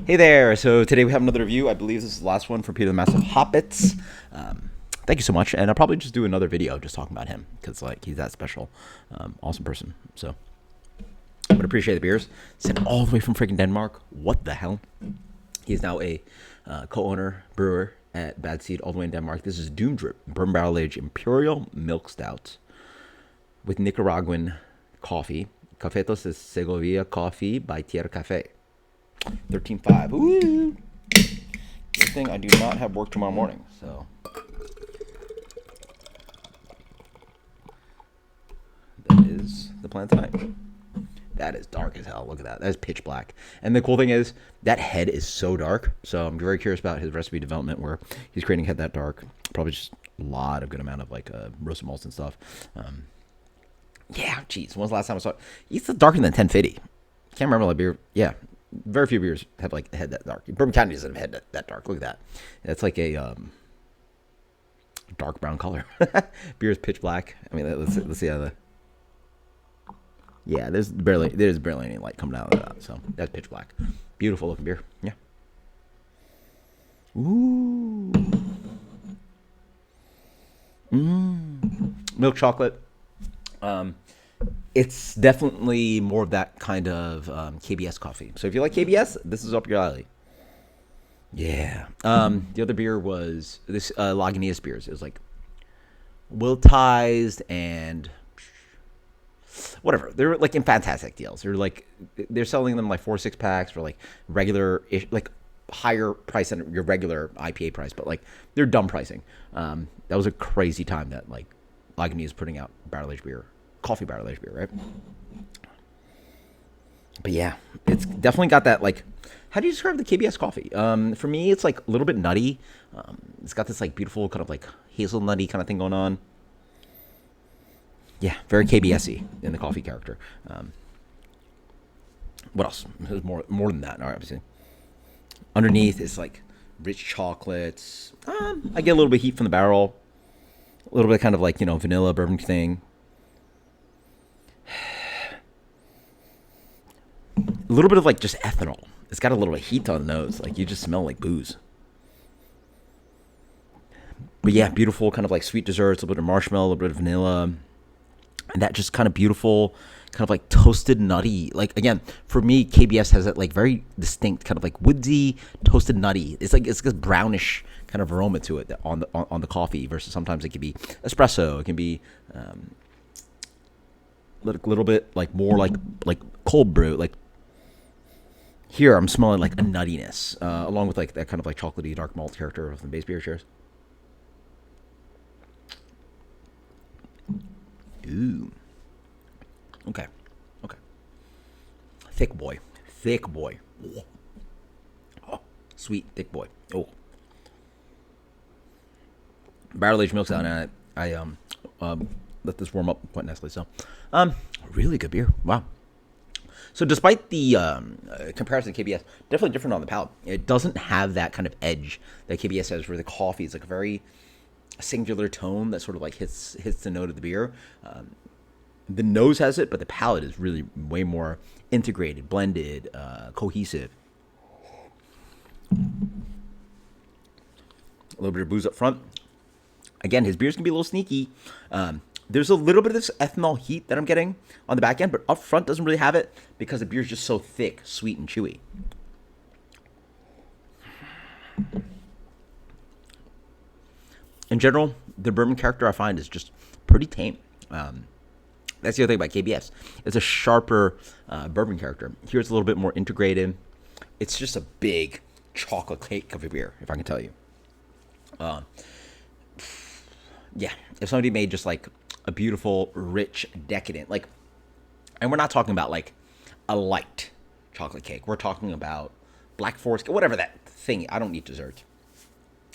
Hey there! So today we have another review. I believe this is the last one for Peter the Massive Hobbits. Thank you so much, and I'll probably just do another video just talking about him because like he's that special, awesome person. So I would appreciate the beers sent all the way from freaking Denmark. What the hell? He's now a co-owner brewer at Bad Seed all the way in Denmark. This is Doom Drip Bourbon Barrel Aged Imperial Milk Stout with Nicaraguan coffee. Cafetos de Segovia coffee by Tierra Cafe. 13.5. Ooh. Good thing I do not have work tomorrow morning, so. That is the plan tonight. That is dark as hell. Look at that. That is pitch black. And the cool thing is, that head is so dark. So I'm very curious about his recipe development where he's creating a head that dark. Probably just a lot of good amount of like roasted malts and stuff. Yeah, geez. When was the last time I saw it? It's darker than 1050. Can't remember like beer. Yeah. Very few beers have like a head that dark. Bourbon County doesn't have a head that dark. Look at that. That's like a dark brown color. Beer is pitch black. I mean, let's see how the. Yeah, there's barely any light coming out of that. So that's pitch black. Beautiful looking beer. Yeah. Ooh. Milk chocolate. It's definitely more of that kind of KBS coffee. So if you like KBS, this is up your alley. Yeah. The other beer was this Lagunitas beers. It was like wiltized and whatever. They're like in fantastic deals. They're selling them like 4-6 packs for like regular like higher price than your regular IPA price, but like they're dumb pricing. That was a crazy time that like Lagunitas putting out barrel aged beer. Coffee barrel aged beer, right? But yeah, it's definitely got that like. How do you describe the KBS coffee? For me, it's like a little bit nutty. It's got this like beautiful kind of like hazelnutty kind of thing going on. Yeah, very KBS-y in the coffee character. What else? There's more than that. All right, obviously. Underneath is like rich chocolates. I get a little bit of heat from the barrel. A little bit kind of like vanilla bourbon thing. A little bit of like just ethanol. It's got a little bit of heat on the nose. Like you just smell like booze. But yeah, beautiful kind of like sweet desserts, a little bit of marshmallow, a little bit of vanilla. And that just kind of beautiful, kind of like toasted nutty. Like again, for me, KBS has that like very distinct kind of like woodsy, toasted nutty. It's like this brownish kind of aroma to it on the coffee versus sometimes it can be espresso. It can be a little bit like more like cold brew. Like here, I'm smelling like a nuttiness, along with like that kind of like chocolatey dark malt character of the base beer. Cheers. Ooh. Okay. Thick boy. Oh, sweet thick boy. Oh. Barrel aged milk stout, and I let this warm up quite nicely. So, really good beer. Wow. So despite the comparison to KBS, definitely different on the palate. It doesn't have that kind of edge that KBS has where the coffee is like a very singular tone that sort of like hits the note of the beer. The nose has it, but the palate is really way more integrated, blended, cohesive. A little bit of booze up front. Again, his beers can be a little sneaky. There's a little bit of this ethanol heat that I'm getting on the back end, but up front doesn't really have it because the beer's just so thick, sweet, and chewy. In general, the bourbon character I find is just pretty tame. That's the other thing about KBS. It's a sharper bourbon character. Here it's a little bit more integrated. It's just a big chocolate cake of a beer, if I can tell you. Yeah, if somebody made just like a beautiful, rich, decadent, like, and we're not talking about like a light chocolate cake. We're talking about Black Forest, whatever that thing. I don't eat dessert.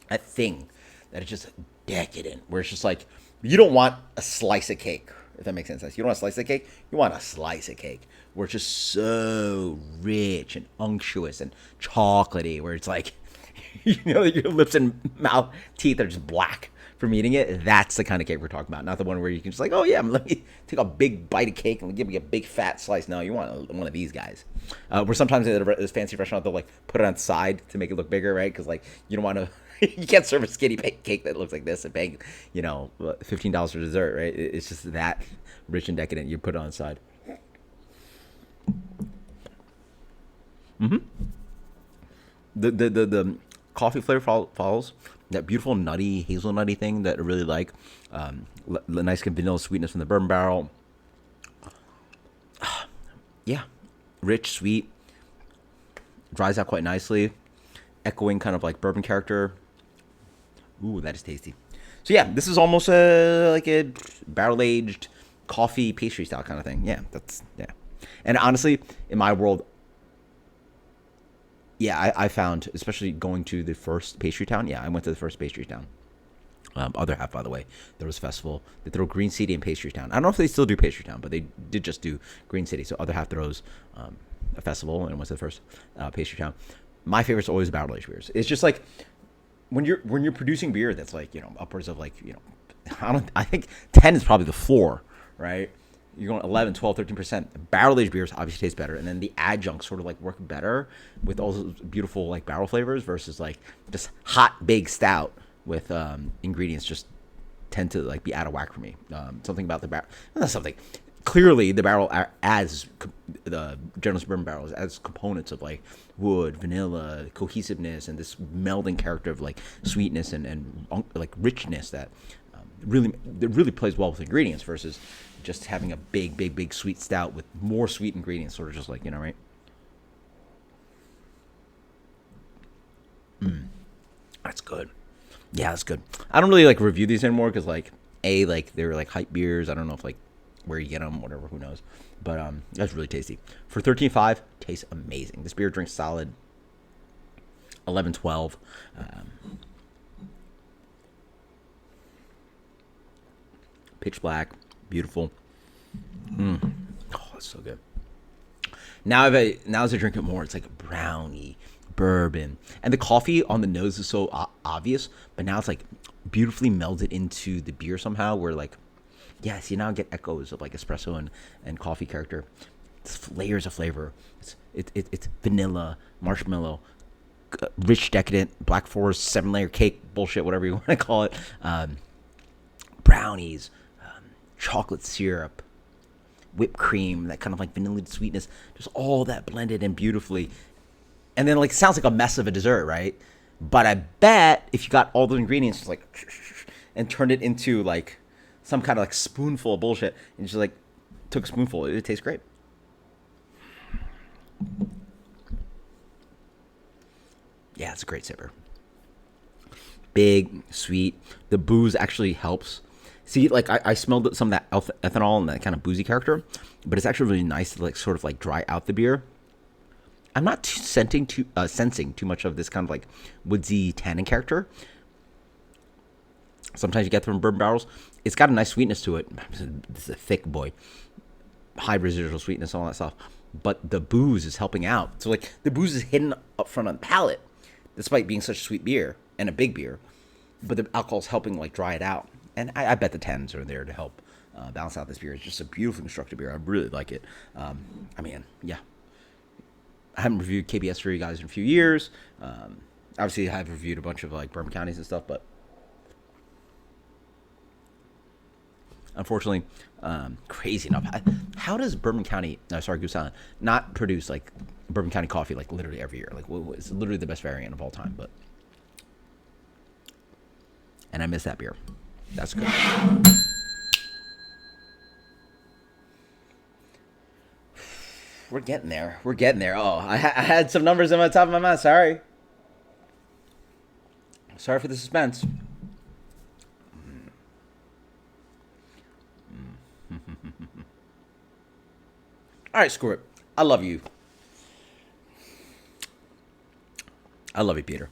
That thing that is just decadent, where it's just like you don't want a slice of cake, if that makes sense. You don't want a slice of cake. You want a slice of cake where it's just so rich and unctuous and chocolatey, where it's like your lips and mouth, teeth are just black from eating it, that's the kind of cake we're talking about. Not the one where you can just like, oh yeah, let me take a big bite of cake and give me a big fat slice. No, you want one of these guys. Where sometimes at this fancy restaurant they'll like put it on the side to make it look bigger, right? Because like you don't want to. You can't serve a skinny cake that looks like this and pay, $15 for dessert, right? It's just that rich and decadent. You put it on the side. The coffee flavor follows that beautiful nutty hazelnutty thing that I really like. The nice vanilla sweetness from the bourbon barrel. Yeah, rich, sweet, dries out quite nicely, echoing kind of like bourbon character. Ooh, that is tasty. So yeah, this is almost like a barrel aged coffee pastry style kind of thing. Yeah, yeah. And honestly, in my world, yeah, I found, especially going to the first pastry town. Yeah, I went to the first pastry town. Other half, by the way, there was a festival. They throw Green City and Pastry Town. I don't know if they still do Pastry Town, but they did just do Green City. So other half throws a festival and went to the first Pastry Town. My favorite is always barrel aged beers. It's just like when you're producing beer that's like upwards of like I think 10 is probably the floor, right? You're going 11, 12, 13%. Barrel aged beers obviously taste better, and then the adjuncts sort of like work better with all those beautiful like barrel flavors versus like just hot big stout with ingredients just tend to like be out of whack for me. Something about the barrel, not something. Clearly, the barrel adds the General Bourbon barrels adds components of like wood, vanilla, cohesiveness, and this melding character of like sweetness and like richness that really plays well with ingredients versus just having a big sweet stout with more sweet ingredients, sort of just like right. That's good. Yeah, that's good. I don't really like review these anymore because like they're like hype beers. I don't know if like where you get them, whatever, who knows. But that's really tasty. For 13.5, tastes amazing. This beer drinks solid 11, 12. Pitch black, beautiful. Oh, that's so good. Now as I drink it more, it's like a brownie, bourbon, and the coffee on the nose is so obvious, but now it's like beautifully melded into the beer somehow. Where like, yes, you now get echoes of like espresso and coffee character. It's layers of flavor. It's vanilla, marshmallow, rich, decadent, Black Forest 7-layer cake bullshit, whatever you want to call it. Brownies, chocolate syrup, whipped cream, that kind of like vanilla sweetness, just all that blended in beautifully. And then like sounds like a mess of a dessert, right? But I bet if you got all the ingredients just like and turned it into like some kind of like spoonful of bullshit and just like took a spoonful, it would taste great. Yeah, it's a great sipper. Big, sweet. The booze actually helps. See, like I smelled some of that ethanol and that kind of boozy character, but it's actually really nice to like sort of like dry out the beer. I'm not sensing too much of this kind of like woodsy tannin character. Sometimes you get them from bourbon barrels. It's got a nice sweetness to it. It's a thick boy, high residual sweetness, all that stuff. But the booze is helping out. So like the booze is hidden up front on the palate, despite being such a sweet beer and a big beer. But the alcohol is helping like dry it out. And I bet the 10s are there to help balance out this beer. It's just a beautifully constructed beer. I really like it. Yeah. I haven't reviewed KBS for you guys in a few years. Obviously, I've reviewed a bunch of like Bourbon counties and stuff, but unfortunately, crazy enough, how does Bourbon County, Goose Island, not produce like Bourbon County coffee like literally every year? Like it's literally the best variant of all time. But and I miss that beer. That's good. We're getting there. Oh, I had some numbers on the top of my mind. Sorry for the suspense. All right, screw it. I love you. I love you, Peter.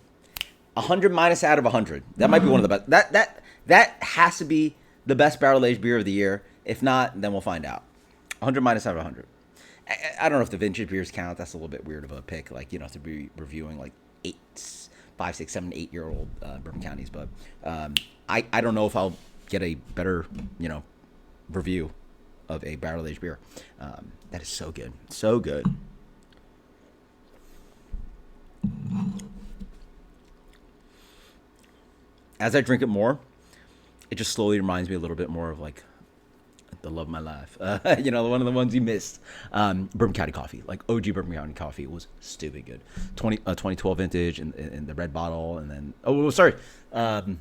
100 minus out of 100. That might be one of the best. That has to be the best barrel-aged beer of the year. If not, then we'll find out. 100 minus out of 100. I don't know if the vintage beers count. That's a little bit weird of a pick. Like, to be reviewing like 5, 6, 7, 8 year old bourbon counties. But I don't know if I'll get a better review of a barrel aged beer. That is so good, so good. As I drink it more, it just slowly reminds me a little bit more of like the love of my life. One of the ones you missed. Bourbon County coffee, like OG Bourbon County coffee, was stupid good. 2012 vintage in the red bottle, and then used to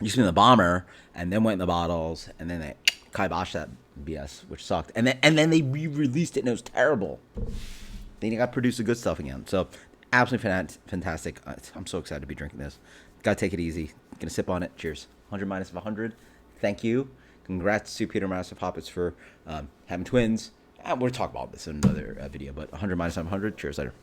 be in the bomber, and then went in the bottles, and then they kiboshed that BS, which sucked. And then they re-released it, and it was terrible. Then you got to produce the good stuff again. So absolutely fantastic. I'm so excited to be drinking this. Gotta take it easy. Gonna sip on it. Cheers. 100 minus of 100. Thank you. Congrats to Peter Massive Hoppets for having twins. We'll talk about this in another video, but 100 minus 100. Cheers later.